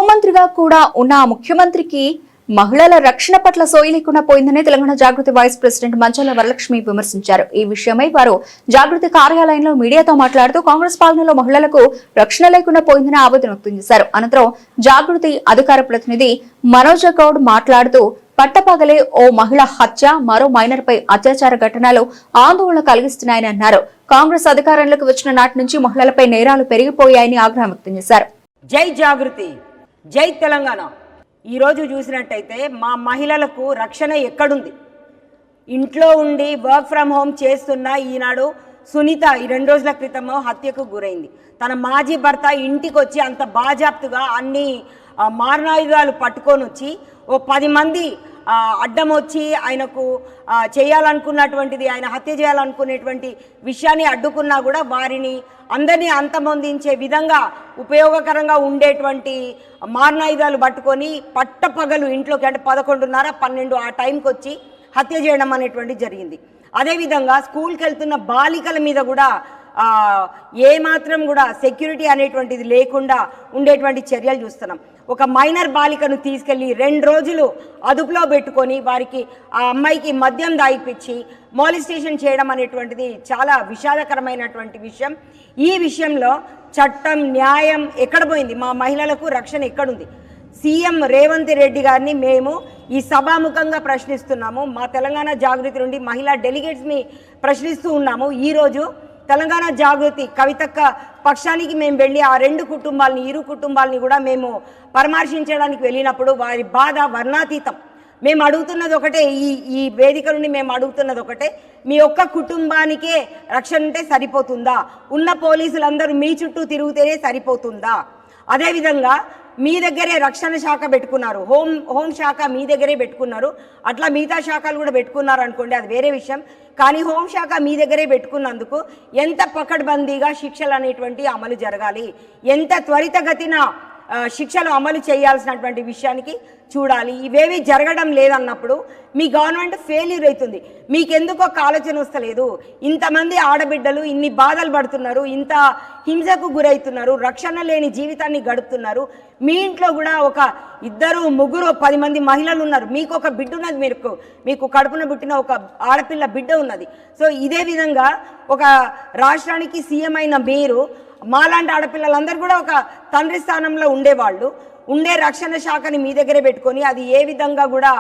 హోంమంత్రిగా కూడా ఉన్న ముఖ్యమంత్రికి మహిళల రక్షణ పట్ల సోయి లేకుండా పోయిందని తెలంగాణ జాగృతి వైస్ ప్రెసిడెంట్ మంచాల వరలక్ష్మి విమర్శించారు. ఈ విషయమై వారు జాగృతి కార్యాలయంలో మీడియాతో మాట్లాడుతూ కాంగ్రెస్ పాలనలో మహిళలకు రక్షణ లేకుండా పోయిందని ఆవేదన వ్యక్తం చేశారు. అనంతరం జాగృతి అధికార ప్రతినిధి మనోజ్ గౌడ్ మాట్లాడుతూ పట్టపగలే ఓ మహిళ హత్య, మరో మైనర్ పై అత్యాచార ఘటనలు ఆందోళన కలిగిస్తున్నాయని అన్నారు. కాంగ్రెస్ అధికారంలోకి వచ్చిన నాటి నుంచి మహిళలపై నేరాలు పెరిగిపోయాయని ఆగ్రహం వ్యక్తం చేశారు. జై జాగృతి, జై తెలంగాణ. ఈరోజు చూసినట్టయితే మా మహిళలకు రక్షణ ఎక్కడుంది? ఇంట్లో ఉండి వర్క్ ఫ్రమ్ హోమ్ చేస్తున్న ఈనాడు సునీత ఈ 2 రోజుల క్రితం హత్యకు గురైంది. తన మాజీ భర్త ఇంటికి వచ్చి అంత బాజాప్తుగా అన్ని మారణాయుధాలు పట్టుకొని వచ్చి ఓ 10 మంది అడ్డం వచ్చి ఆయనకు చేయాలనుకున్నటువంటిది, ఆయన హత్య చేయాలనుకునేటువంటి విషయాన్ని అడ్డుకున్నా కూడా వారిని అందరినీ అంతమొందించే విధంగా ఉపయోగకరంగా ఉండేటువంటి మారణాయుధాలు పట్టుకొని పట్టపగలు ఇంట్లోకి, అంటే 11:30, 12 ఆ టైంకి వచ్చి హత్య చేయడం అనేటువంటిది జరిగింది. అదేవిధంగా స్కూల్కి వెళ్తున్న బాలికల మీద కూడా ఏమాత్రం కూడా సెక్యూరిటీ అనేటువంటిది లేకుండా ఉండేటువంటి చర్యలు చూస్తున్నాం. ఒక మైనర్ బాలికను తీసుకెళ్లి 2 రోజులు అదుపులో పెట్టుకొని వారికి ఆ అమ్మాయికి మద్యం దాయిపించి మాలిస్టేషన్ చేయడం అనేటువంటిది చాలా విషాదకరమైనటువంటి విషయం. ఈ విషయంలో చట్టం, న్యాయం ఎక్కడ పోయింది? మా మహిళలకు రక్షణ ఎక్కడుంది? సీఎం రేవంత్ రెడ్డి గారిని మేము ఈ సభాముఖంగా ప్రశ్నిస్తున్నాము. మా తెలంగాణ జాగృతి నుండి మహిళా డెలిగేట్స్ని ప్రశ్నిస్తూ ఉన్నాము. ఈరోజు తెలంగాణ జాగృతి కవితక్క పక్షానికి మేము వెళ్ళి ఆ 2 కుటుంబాలని, ఇరు కుటుంబాలని కూడా మేము పరామర్శించడానికి వెళ్ళినప్పుడు వారి బాధ వర్ణాతీతం. మేము అడుగుతున్నది ఒకటే, ఈ వేదిక నుండి మేము అడుగుతున్నది ఒకటే, మీ ఒక్క కుటుంబానికే రక్షణ ఉంటే సరిపోతుందా? ఉన్న పోలీసులందరూ మీ చుట్టూ తిరుగుతేనే సరిపోతుందా? అదేవిధంగా మీ దగ్గరే రక్షణ శాఖ పెట్టుకున్నారు, హోం శాఖ మీ దగ్గరే పెట్టుకున్నారు, అట్లా మిగతా శాఖలు కూడా పెట్టుకున్నారు అనుకోండి, అది వేరే విషయం. కానీ హోంశాఖ మీ దగ్గరే పెట్టుకున్నందుకు ఎంత పకడ్బందీగా శిక్షలు అనేటువంటి అమలు జరగాలి, ఎంత త్వరితగతిన శిక్షలు అమలు చేయాల్సినటువంటి విషయానికి చూడాలి. ఇవేవి జరగడం లేదన్నప్పుడు మీ గవర్నమెంట్ ఫెయిల్యూర్ అవుతుంది. మీకెందుకో ఆలోచన వస్తలేదు. ఇంతమంది ఆడబిడ్డలు ఇన్ని బాధలు పడుతున్నారు, ఇంత హింసకు గురవుతున్నారు, రక్షణ లేని జీవితాన్ని గడుపుతున్నారు. మీ ఇంట్లో కూడా ఒక 2, 3, 10 మంది మహిళలు ఉన్నారు. మీకు ఒక బిడ్డ ఉన్నది, మీకు కడుపున పుట్టిన ఒక ఆడపిల్ల బిడ్డ ఉన్నది. సో ఇదే విధంగా ఒక రాష్ట్రానికి సీఎం అయిన మీరు మాలాంటి ఆడపిల్లలందరూ కూడా ఒక తండ్రి స్థానంలో ఉండేవాళ్ళు ఉండే రక్షణ శాఖని మీ దగ్గరే పెట్టుకొని అది ఏ విధంగా కూడా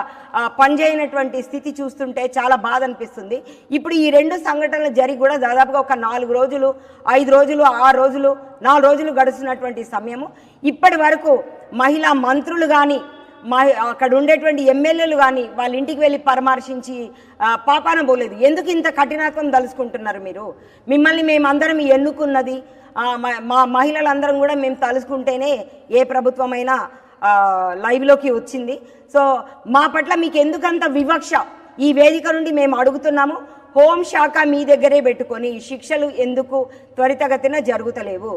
పనిచేయనటువంటి స్థితి చూస్తుంటే చాలా బాధ అనిపిస్తుంది. ఇప్పుడు ఈ 2 సంఘటనలు జరిగి కూడా దాదాపుగా ఒక 4 రోజులు, 5 రోజులు, 6 రోజులు, 4 రోజులు గడుస్తున్నటువంటి సమయము. ఇప్పటి వరకు మహిళా మంత్రులు కానీ అక్కడ ఉండేటువంటి ఎమ్మెల్యేలు కానీ వాళ్ళ ఇంటికి వెళ్ళి పరామర్శించి పాపాన పోలేదు. ఎందుకు ఇంత కఠినత్వం తలుసుకుంటున్నారు మీరు? మిమ్మల్ని మేమందరం ఎన్నుకున్నది, మా మహిళలందరం కూడా మేము తలుసుకుంటేనే ఏ ప్రభుత్వమైనా లైవ్లోకి వచ్చింది. సో మా పట్ల మీకు ఎందుకంత వివక్ష? ఈ వేదిక నుండి మేము అడుగుతున్నాము. హోంశాఖ మీ దగ్గరే పెట్టుకొని శిక్షలు ఎందుకు త్వరితగతిన జరుగుతలేవు?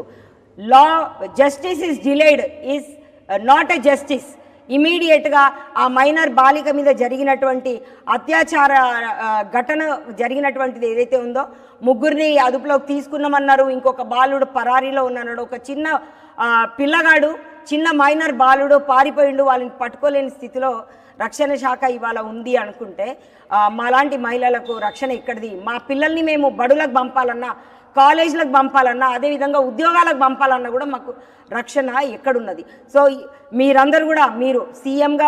Law justice is delayed is not a justice. ఇమీడియట్గా ఆ మైనర్ బాలిక మీద జరిగినటువంటి అత్యాచార ఘటన జరిగినటువంటిది ఏదైతే ఉందో, 3 అదుపులోకి తీసుకున్నామన్నారు, ఇంకొక బాలుడు పరారీలో ఉన్నాడు, ఒక చిన్న పిల్లగాడు, చిన్న మైనర్ బాలుడు పారిపోయిండు, వాళ్ళని పట్టుకోలేని స్థితిలో రక్షణ శాఖ ఇవాళ ఉంది అనుకుంటే మాలాంటి మహిళలకు రక్షణ ఎక్కడిది? మా పిల్లల్ని మేము బడులకు పంపాలన్నా, కాలేజీలకు పంపాలన్నా, అదేవిధంగా ఉద్యోగాలకు పంపాలన్నా కూడా మాకు రక్షణ ఎక్కడున్నది? సో మీరందరూ కూడా, మీరు సీఎంగా